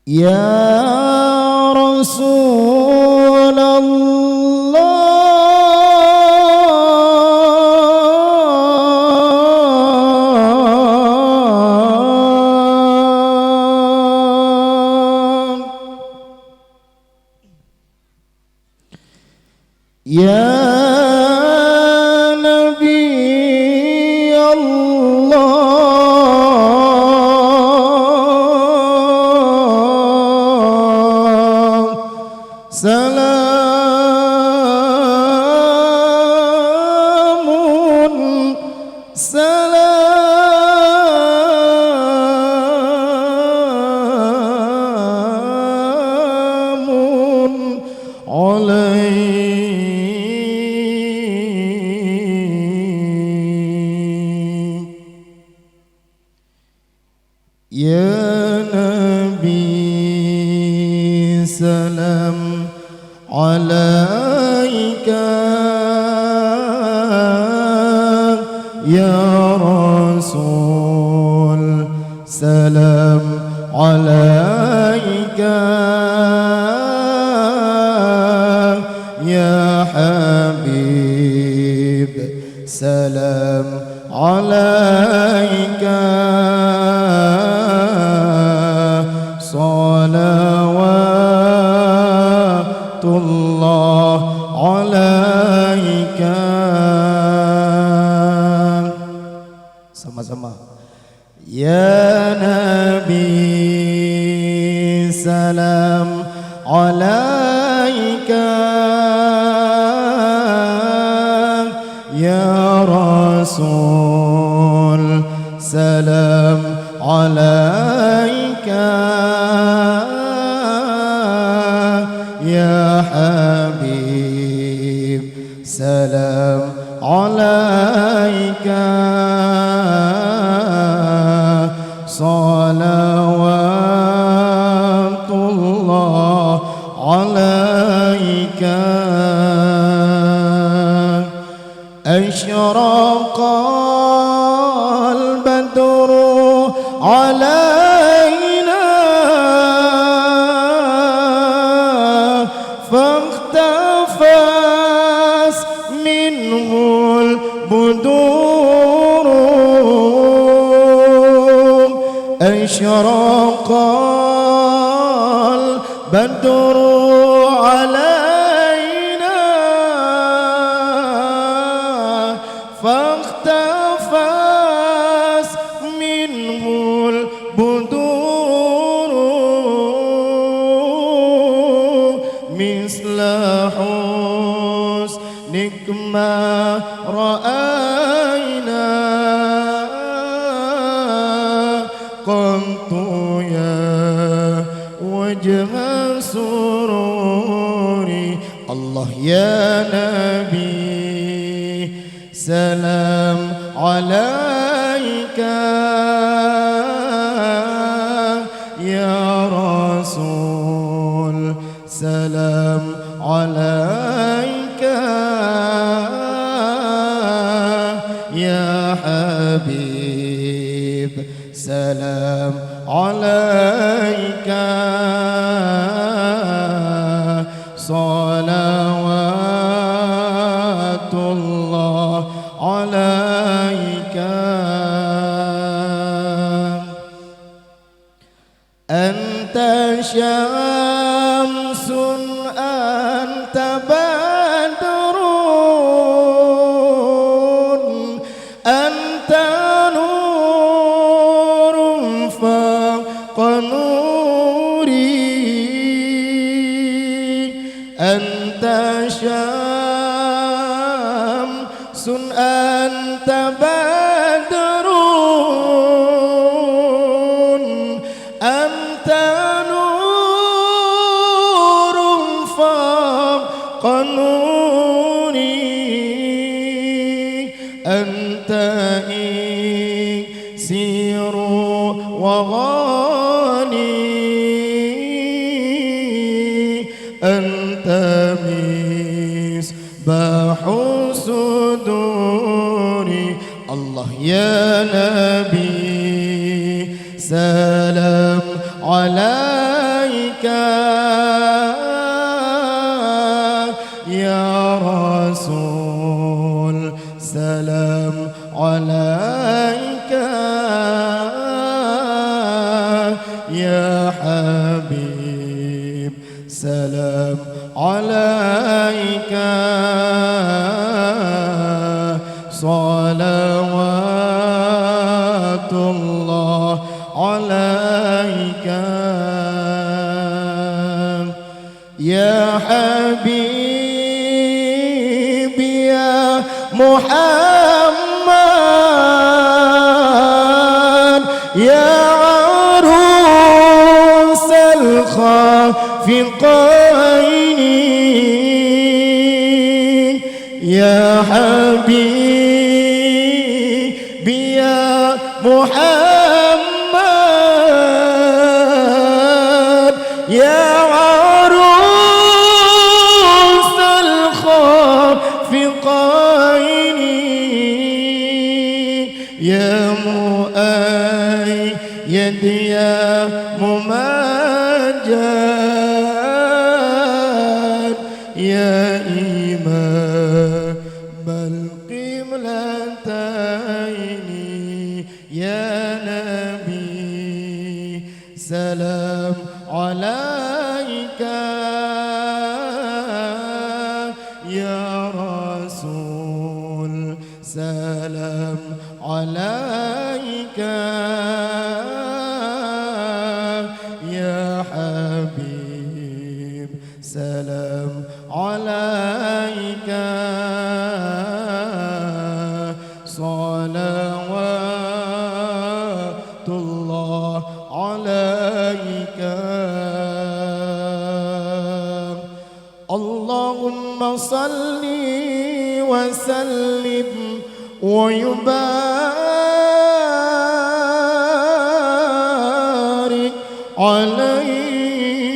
Ya Rasulullah, ya Nabi Allah, salamun salamun alaik ya Nabi, salam alaika ya Rasul, salam alaika ya Habib, salam alaika salawatullah alaika. Sama-sama. Ya Nabi, salam alaika ya Rasul, salam alaika ya Habib, salam alaika salawatullah alaika. Asyraqal badru alaina fahtafas minhul budur. Asyraqal badru alaina fahtafas minhul budur misla husnik ma ra'ayna qantu ya wajha sururi. Allah ya Nabi, salam alaika ya Rasul, salam alaika ya Habib, salam alaika salawatullah alaika. Anta syamsun anta badrun anta nurun fawqa nuri. Anta syamsun anta badrun anta nurun fawqa nuri. Anta iksiru wa ghani, anta misbahu suduri. Allah ya Nabi, salam alaika الله عليك يا حبيبي يا محمد يا عروس الخافقين يا حبيبي يا محمد يا عروس الخافقين يا مؤيد يا ممجد يا إمام القبلتين يا نبي سلام عليك يا رسول سلام عليك يا حبيب سلام عليك صلوات الله عليك اللهم صل وسلم ويبارك عليه